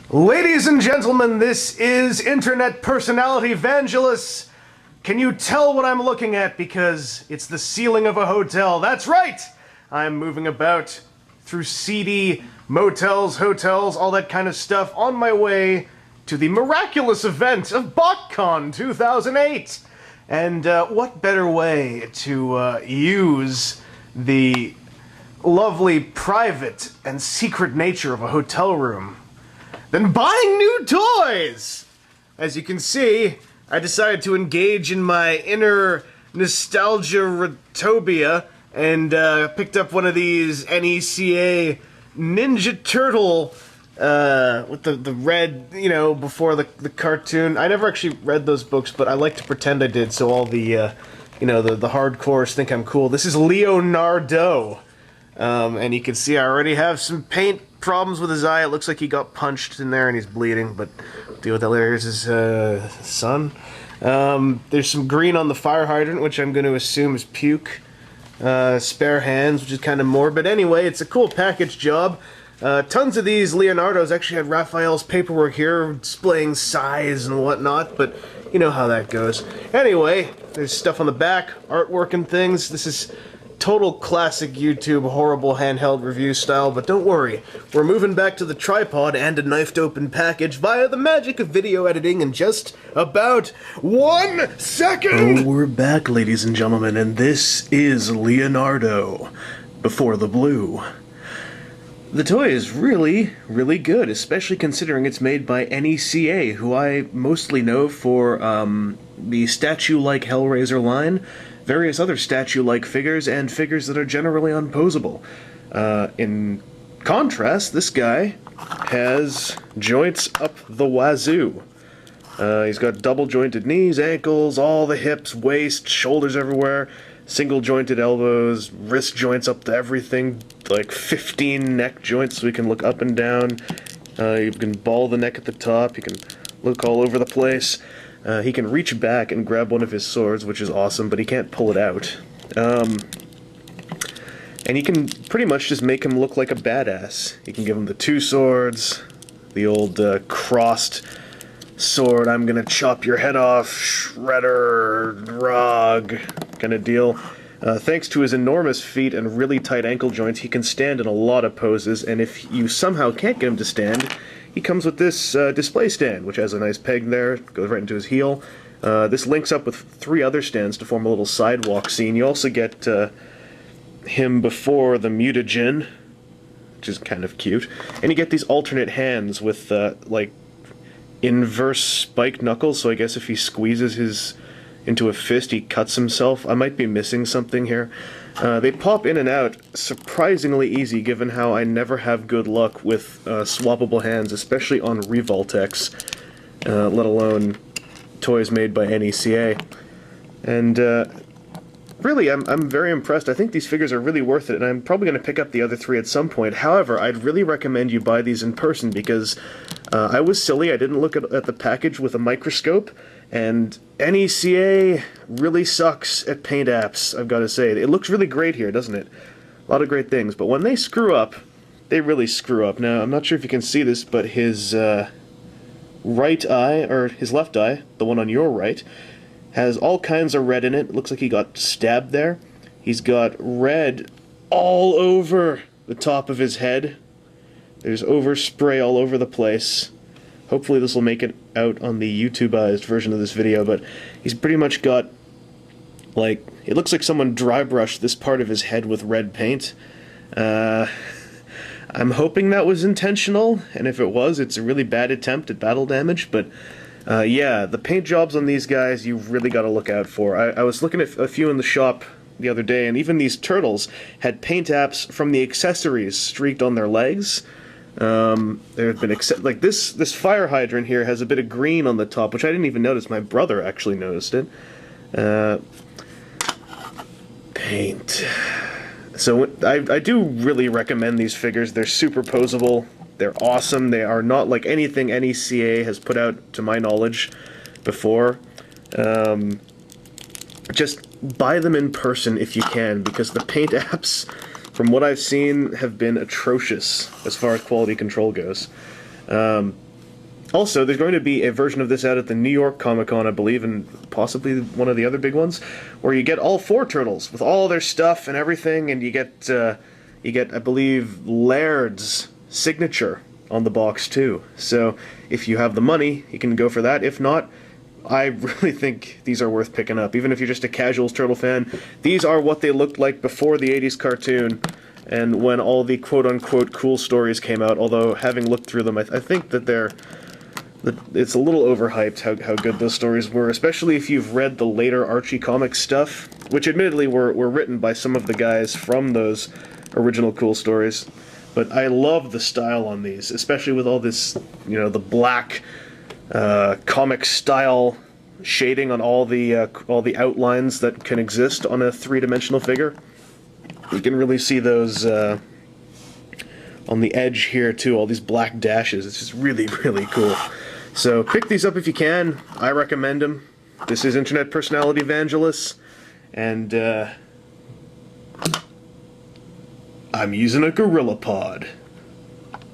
Ladies and gentlemen, this is internet personality Vangelus. Can you tell what I'm looking at? Because it's the ceiling of a hotel. That's right! I'm moving about through seedy motels, hotels, all that kind of stuff on my way to the miraculous event of BotCon 2008. And what better way to use the lovely private and secret nature of a hotel room than buying new toys! As you can see, I decided to engage in my inner nostalgia-retobia and picked up one of these NECA Ninja Turtle with the red, you know, before the cartoon. I never actually read those books, but I like to pretend I did, so all the, you know, the hardcores think I'm cool. This is Leonardo. And you can see I already have some paint problems with his eye. It looks like he got punched in there and he's bleeding, but deal with that later. Here's his son. There's some green on the fire hydrant, which I'm going to assume is puke. Spare hands, which is kind of morbid. Anyway, it's a cool package job. Tons of these Leonardos. Actually had Raphael's paperwork here displaying size and whatnot, but you know how that goes. Anyway, there's stuff on the back, artwork and things. This is total classic YouTube horrible handheld review style, but don't worry, we're moving back to the tripod and a knifed open package via the magic of video editing in just about 1 second! Oh, we're back, ladies and gentlemen, and this is Leonardo before the blue. The toy is really, really good, especially considering it's made by NECA, who I mostly know for the statue-like Hellraiser line, various other statue-like figures, and figures that are generally unposable. In contrast, this guy has joints up the wazoo. He's got double-jointed knees, ankles, all the hips, waist, shoulders everywhere, single-jointed elbows, wrist joints up to everything, like 15 neck joints so he can look up and down. You can ball the neck at the top, he can look all over the place. He can reach back and grab one of his swords, which is awesome, but he can't pull it out. And you can pretty much just make him look like a badass. You can give him the two swords, the old crossed sword, I'm gonna chop your head off, shredder, rog, kind of deal. Thanks to his enormous feet and really tight ankle joints, he can stand in a lot of poses, and if you somehow can't get him to stand, he comes with this display stand, which has a nice peg there, goes right into his heel. This links up with 3 other stands to form a little sidewalk scene. You also get him before the mutagen, which is kind of cute. And you get these alternate hands with, like, inverse spiked knuckles, so I guess if he squeezes his into a fist, he cuts himself. I might be missing something here. They pop in and out surprisingly easy, given how I never have good luck with swappable hands, especially on Revoltex, let alone toys made by NECA. And really, I'm very impressed. I think these figures are really worth it, and I'm probably going to pick up the other 3 at some point. However, I'd really recommend you buy these in person, because I was silly, I didn't look at the package with a microscope, and NECA really sucks at paint apps, I've got to say. It looks really great here, doesn't it? A lot of great things, but when they screw up, they really screw up. Now, I'm not sure if you can see this, but his right eye, or his left eye, the one on your right, has all kinds of red in it. It looks like he got stabbed there. He's got red all over the top of his head. There's overspray all over the place. Hopefully this will make it out on the YouTubeized version of this video, but he's pretty much got, like, it looks like someone dry brushed this part of his head with red paint. I'm hoping that was intentional, and if it was, it's a really bad attempt at battle damage, but yeah, the paint jobs on these guys you've really got to look out for. I was looking at a few in the shop the other day, and even these turtles had paint apps from the accessories streaked on their legs. There have been like this fire hydrant here has a bit of green on the top, which I didn't even notice. My brother actually noticed it. Paint. So I do really recommend these figures. They're super posable. They're awesome. They are not like anything NECA has put out, to my knowledge, before. Just buy them in person if you can, because the paint apps, from what I've seen, have been atrocious as far as quality control goes. Also, there's going to be a version of this out at the New York Comic Con, I believe, and possibly one of the other big ones, where you get all 4 turtles with all their stuff and everything, and you get, I believe, Laird's signature on the box too. So if you have the money, you can go for that. If not, I really think these are worth picking up. Even if you're just a casual turtle fan, these are what they looked like before the 80s cartoon and when all the quote-unquote cool stories came out, although having looked through them, I think that it's a little overhyped how good those stories were, especially if you've read the later Archie Comics stuff, which admittedly were written by some of the guys from those original cool stories. But I love the style on these, especially with all this, you know, the black comic style shading on all the outlines that can exist on a 3-dimensional figure. You can really see those on the edge here too, all these black dashes. It's just really, really cool. So pick these up if you can. I recommend them. This is internet personality Vangelus, and I'm using a gorilla pod.